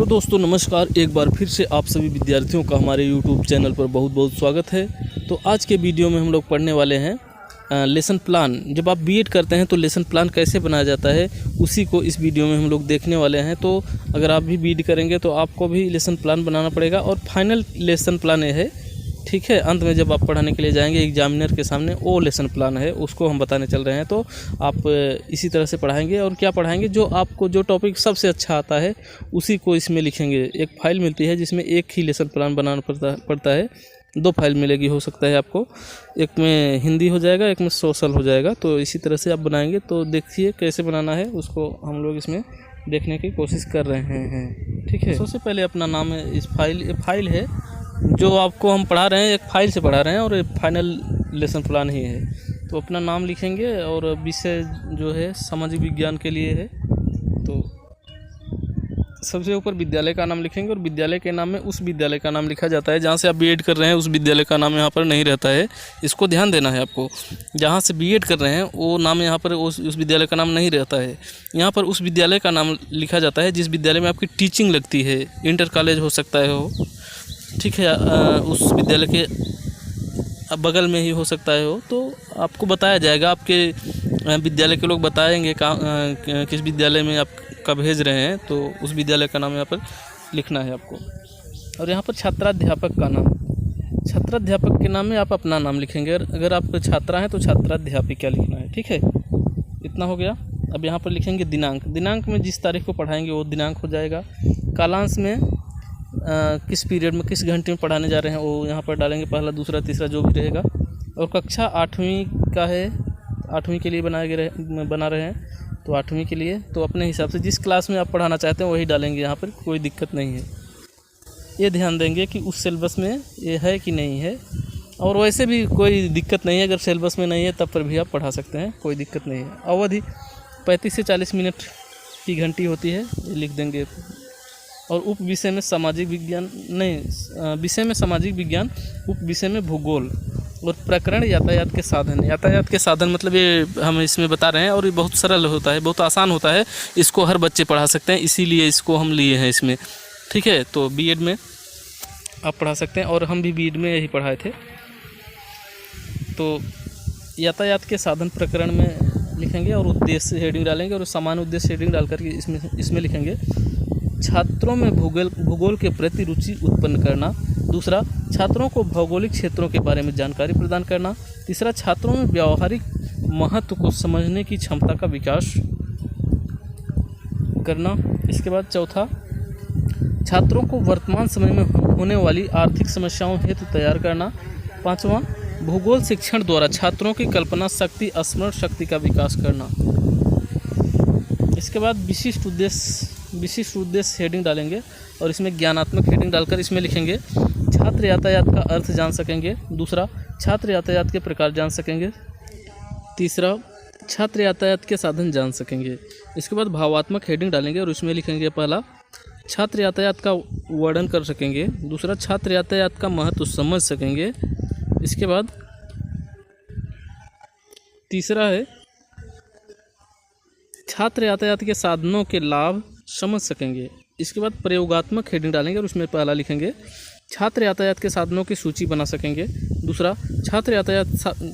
Hello दोस्तों, नमस्कार। एक बार फिर से आप सभी विद्यार्थियों का हमारे यूट्यूब चैनल पर बहुत बहुत स्वागत है। तो आज के वीडियो में हम लोग पढ़ने वाले हैं लेसन प्लान। जब आप बीएड करते हैं तो लेसन प्लान कैसे बनाया जाता है उसी को इस वीडियो में हम लोग देखने वाले हैं। तो अगर आप भी बीएड करेंगे तो आपको भी लेसन प्लान बनाना पड़ेगा और फाइनल लेसन प्लान ये है, ठीक है। अंत में जब आप पढ़ाने के लिए जाएंगे एग्जामिनर के सामने, वो लेसन प्लान है, उसको हम बताने चल रहे हैं। तो आप इसी तरह से पढ़ाएंगे और क्या पढ़ाएंगे, जो आपको जो टॉपिक सबसे अच्छा आता है उसी को इसमें लिखेंगे। एक फाइल मिलती है जिसमें एक ही लेसन प्लान बनाना पड़ता है। 2 फाइल मिलेगी, हो सकता है आपको, एक में हिंदी हो जाएगा, एक में सोशल हो जाएगा। तो इसी तरह से आप बनाएंगे। तो देखिए कैसे बनाना है, उसको हम लोग इसमें देखने की कोशिश कर रहे हैं, ठीक है। सबसे पहले अपना नाम है, इस फाइल है जो आपको हम पढ़ा रहे हैं, एक फ़ाइल से पढ़ा रहे हैं और एक फाइनल लेसन प्लान ही है। तो अपना नाम लिखेंगे और विषय जो है सामाजिक विज्ञान के लिए है। तो सबसे ऊपर विद्यालय का नाम लिखेंगे और विद्यालय के नाम में उस विद्यालय का नाम लिखा जाता है जहाँ से आप बीएड कर रहे हैं। उस विद्यालय का नाम यहाँ पर नहीं रहता है, इसको ध्यान देना है आपको। जहाँ से बीएड कर रहे हैं वो नाम यहाँ पर उस विद्यालय का नाम नहीं रहता है। यहाँ पर उस विद्यालय का नाम लिखा जाता है जिस विद्यालय में आपकी टीचिंग लगती है। इंटर कॉलेज हो सकता है हो, ठीक है, उस विद्यालय के बगल में ही हो सकता है हो। तो आपको बताया जाएगा, आपके विद्यालय के लोग बताएंगे किस विद्यालय में आप कब भेज रहे हैं। तो उस विद्यालय का नाम यहाँ पर लिखना है आपको। और यहाँ पर छात्राध्यापक का नाम, छात्राध्यापक के नाम में आप अपना नाम लिखेंगे। अगर आप छात्रा हैं तो छात्राध्यापिका लिखना है, ठीक है। इतना हो गया। अब यहाँ पर लिखेंगे दिनांक। दिनांक में जिस तारीख को पढ़ाएंगे वो दिनांक हो जाएगा। कालांश में किस पीरियड में, किस घंटे में पढ़ाने जा रहे हैं वो यहाँ पर डालेंगे, पहला, दूसरा, तीसरा जो भी रहेगा। और कक्षा 8वीं का है, 8वीं के लिए बना रहे हैं तो 8वीं के लिए तो अपने हिसाब से जिस क्लास में आप पढ़ाना चाहते हैं वही डालेंगे। यहाँ पर कोई दिक्कत नहीं है। ये ध्यान देंगे कि उस सिलेबस में ये है कि नहीं है। और वैसे भी कोई दिक्कत नहीं है, अगर सिलेबस में नहीं है तब पर भी आप पढ़ा सकते हैं, कोई दिक्कत नहीं है। अवधि 35 से 40 मिनट की घंटी होती है, ये लिख देंगे। और उप विषय में सामाजिक विज्ञान नहीं, विषय में सामाजिक विज्ञान, उप विषय में भूगोल। और प्रकरण यातायात के साधन। यातायात के साधन मतलब ये हम इसमें बता रहे हैं और ये बहुत सरल होता है, बहुत आसान होता है, इसको हर बच्चे पढ़ा सकते हैं, इसीलिए इसको हम लिए हैं इसमें, ठीक है। तो बीएड में आप पढ़ा सकते हैं और हम भी बीएड में यही पढ़ाए थे। तो यातायात के साधन प्रकरण में लिखेंगे और उद्देश्य हेडिंग डालेंगे और सामान्य उद्देश्य हेडिंग डाल करके इसमें लिखेंगे छात्रों में भूगोल के प्रति रुचि उत्पन्न करना। दूसरा, छात्रों को भौगोलिक क्षेत्रों के बारे में जानकारी प्रदान करना। तीसरा, छात्रों में व्यावहारिक महत्व को समझने की क्षमता का विकास करना। इसके बाद चौथा, छात्रों को वर्तमान समय में होने वाली आर्थिक समस्याओं हेतु तैयार करना। पाँचवां, भूगोल शिक्षण द्वारा छात्रों की कल्पना शक्ति, स्मरण शक्ति का विकास करना। इसके बाद विशिष्ट उद्देश्य हेडिंग डालेंगे और इसमें ज्ञानात्मक हेडिंग डालकर इसमें लिखेंगे छात्र यातायात का अर्थ जान सकेंगे। दूसरा, छात्र यातायात के प्रकार जान सकेंगे। तीसरा, छात्र यातायात के साधन जान सकेंगे। इसके बाद भावात्मक हेडिंग डालेंगे और इसमें लिखेंगे पहला, छात्र यातायात का वर्णन कर सकेंगे। दूसरा, छात्र यातायात का महत्व समझ सकेंगे। इसके बाद तीसरा है छात्र यातायात के साधनों के लाभ समझ सकेंगे। इसके बाद प्रयोगात्मक हेडिंग डालेंगे और उसमें पहला लिखेंगे छात्र यातायात के साधनों की सूची बना सकेंगे। दूसरा, छात्र यातायात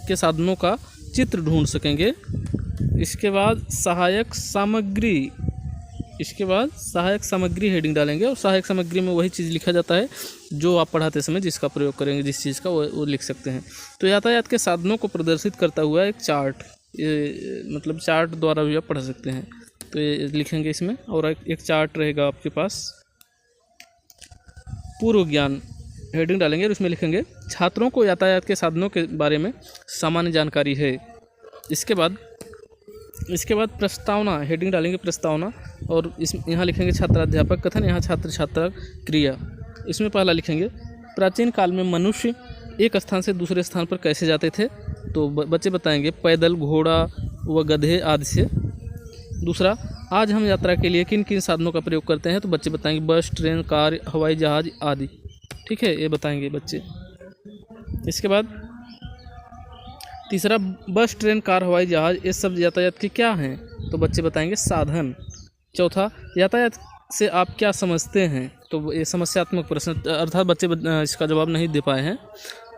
के साधनों का चित्र ढूंढ सकेंगे। इसके बाद सहायक सामग्री हेडिंग डालेंगे और सहायक सामग्री में वही चीज़ लिखा जाता है जो आप पढ़ाते समय जिसका प्रयोग करेंगे, जिस चीज़ का वो लिख सकते हैं। तो यातायात के साधनों को प्रदर्शित करता हुआ एक चार्ट, ये मतलब चार्ट द्वारा भी आप पढ़ सकते हैं। तो ये लिखेंगे इसमें। और एक चार्ट रहेगा आपके पास। पूर्व ज्ञान हेडिंग डालेंगे और इसमें लिखेंगे छात्रों को यातायात के साधनों के बारे में सामान्य जानकारी है। इसके बाद प्रस्तावना हेडिंग डालेंगे, प्रस्तावना, और यहाँ लिखेंगे छात्राध्यापक कथन, यहाँ छात्र छात्रा क्रिया। इसमें पहला लिखेंगे प्राचीन काल में मनुष्य एक स्थान से दूसरे स्थान पर कैसे जाते थे। तो बच्चे बताएंगे पैदल, घोड़ा व गधे आदि से। दूसरा, आज हम यात्रा के लिए किन किन साधनों का प्रयोग करते हैं। तो बच्चे बताएंगे बस, ट्रेन, कार, हवाई जहाज आदि, ठीक है, ये बताएंगे बच्चे। इसके बाद तीसरा, बस, ट्रेन, कार, हवाई जहाज ये सब यातायात के क्या हैं। तो बच्चे बताएंगे साधन। चौथा, यातायात से आप क्या समझते हैं? तो ये समस्यात्मक प्रश्न, अर्थात बच्चे इसका जवाब नहीं दे पाए हैं।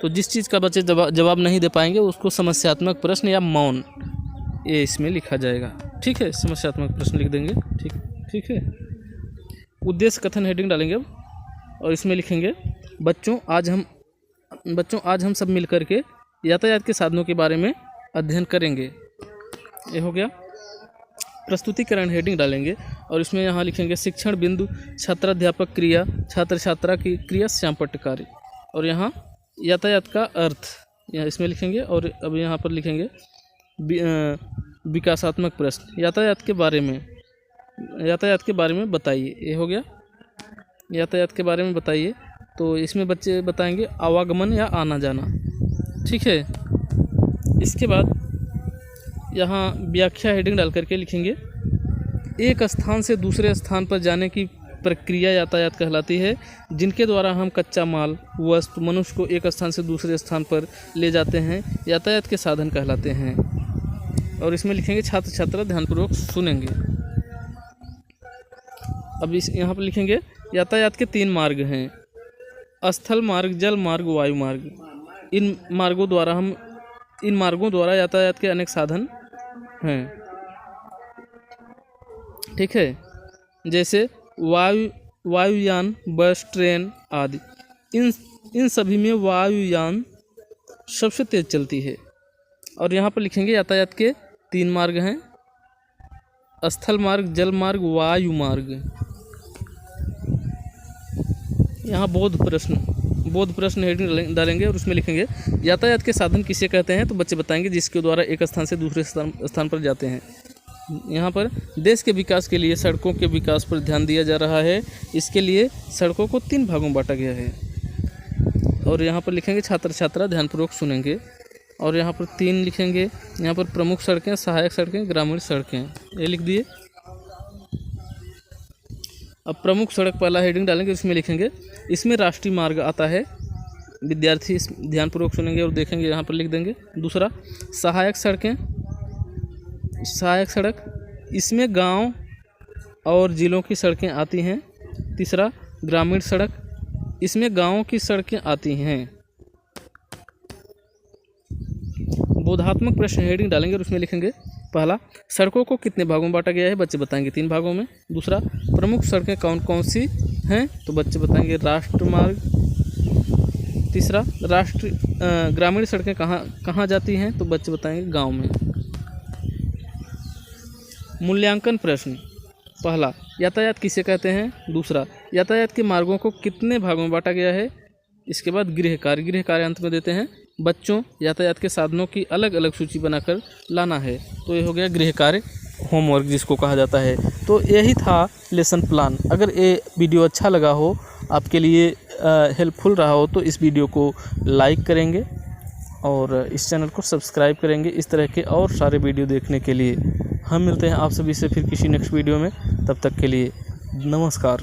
तो जिस चीज़ का बच्चे जवाब नहीं दे पाएंगे उसको समस्यात्मक प्रश्न या मौन ये इसमें लिखा जाएगा। ठीक है, समस्यात्मक प्रश्न लिख देंगे। ठीक है। उद्देश्य कथन हेडिंग डालेंगे अब, और इसमें लिखेंगे बच्चों आज हम सब मिलकर के यातायात के साधनों के बारे में अध्ययन करेंगे। ये हो गया। प्रस्तुतिकरण हेडिंग डालेंगे और इसमें यहाँ लिखेंगे शिक्षण बिंदु, छात्राध्यापक क्रिया, छात्र छात्रा की क्रिया, श्यामपट्ट कार्य। और यहाँ यातायात का अर्थ यहाँ इसमें लिखेंगे। और अब यहाँ पर लिखेंगे विकासात्मक प्रश्न, यातायात के बारे में बताइए। ये हो गया, यातायात के बारे में बताइए। तो इसमें बच्चे बताएंगे आवागमन या आना जाना। ठीक है। इसके बाद यहाँ व्याख्या हेडिंग डाल करके लिखेंगे एक स्थान से दूसरे स्थान पर जाने की प्रक्रिया यातायात कहलाती है, जिनके द्वारा हम कच्चा माल, वस्तु, मनुष्य को एक स्थान से दूसरे स्थान पर ले जाते हैं, यातायात के साधन कहलाते हैं। और इसमें लिखेंगे छात्र छात्रा ध्यानपूर्वक सुनेंगे। अब यहाँ पर लिखेंगे यातायात के 3 मार्ग हैं, स्थल मार्ग, जल मार्ग, वायु मार्ग। इन मार्गों द्वारा यातायात के अनेक साधन हैं। ठीक है, जैसे वायुयान, बस, ट्रेन आदि। इन सभी में वायुयान सबसे तेज चलती है। और यहाँ पर लिखेंगे यातायात के 3 मार्ग हैं, स्थल मार्ग, जल मार्ग, वायु मार्ग। यहाँ बोध प्रश्न हेडिंग डालेंगे और उसमें लिखेंगे यातायात के साधन किसे कहते हैं? तो बच्चे बताएंगे जिसके द्वारा एक स्थान से दूसरे स्थान पर जाते हैं। यहाँ पर देश के विकास के लिए सड़कों के विकास पर ध्यान दिया जा रहा है। इसके लिए सड़कों को 3 भागों में बांटा गया है। और यहाँ पर लिखेंगे छात्र छात्रा ध्यानपूर्वक सुनेंगे। और यहाँ पर 3 लिखेंगे, यहाँ पर प्रमुख सड़कें, सहायक सड़कें, ग्रामीण सड़कें। ये लिख दिए। अब प्रमुख सड़क पहला हेडिंग डालेंगे, इसमें लिखेंगे इसमें राष्ट्रीय मार्ग आता है। विद्यार्थी ध्यानपूर्वक सुनेंगे और देखेंगे, यहाँ पर लिख देंगे। दूसरा सहायक सड़क, इसमें गांव और जिलों की सड़कें आती हैं। तीसरा ग्रामीण सड़क, इसमें गांवों की सड़कें आती हैं। बोधात्मक प्रश्न हेडिंग डालेंगे और उसमें लिखेंगे पहला सड़कों को कितने भागों में बांटा गया है? बच्चे बताएंगे 3 भागों में। दूसरा प्रमुख सड़कें कौन कौन सी हैं? तो बच्चे बताएंगे राष्ट्रमार्ग। तीसरा ग्रामीण सड़कें कहाँ जाती हैं? तो बच्चे बताएंगे गांव में। मूल्यांकन प्रश्न, पहला यातायात किसे कहते हैं? दूसरा यातायात के मार्गों को कितने भागों में बांटा गया है? इसके बाद गृह कार्य अंत में देते हैं। बच्चों यातायात के साधनों की अलग अलग सूची बनाकर लाना है। तो ये हो गया गृह कार्य, होमवर्क जिसको कहा जाता है। तो यही था लेसन प्लान। अगर ये वीडियो अच्छा लगा हो, आपके लिए हेल्पफुल रहा हो, तो इस वीडियो को लाइक करेंगे और इस चैनल को सब्सक्राइब करेंगे इस तरह के और सारे वीडियो देखने के लिए। हम मिलते हैं आप सभी से फिर किसी नेक्स्ट वीडियो में। तब तक के लिए नमस्कार।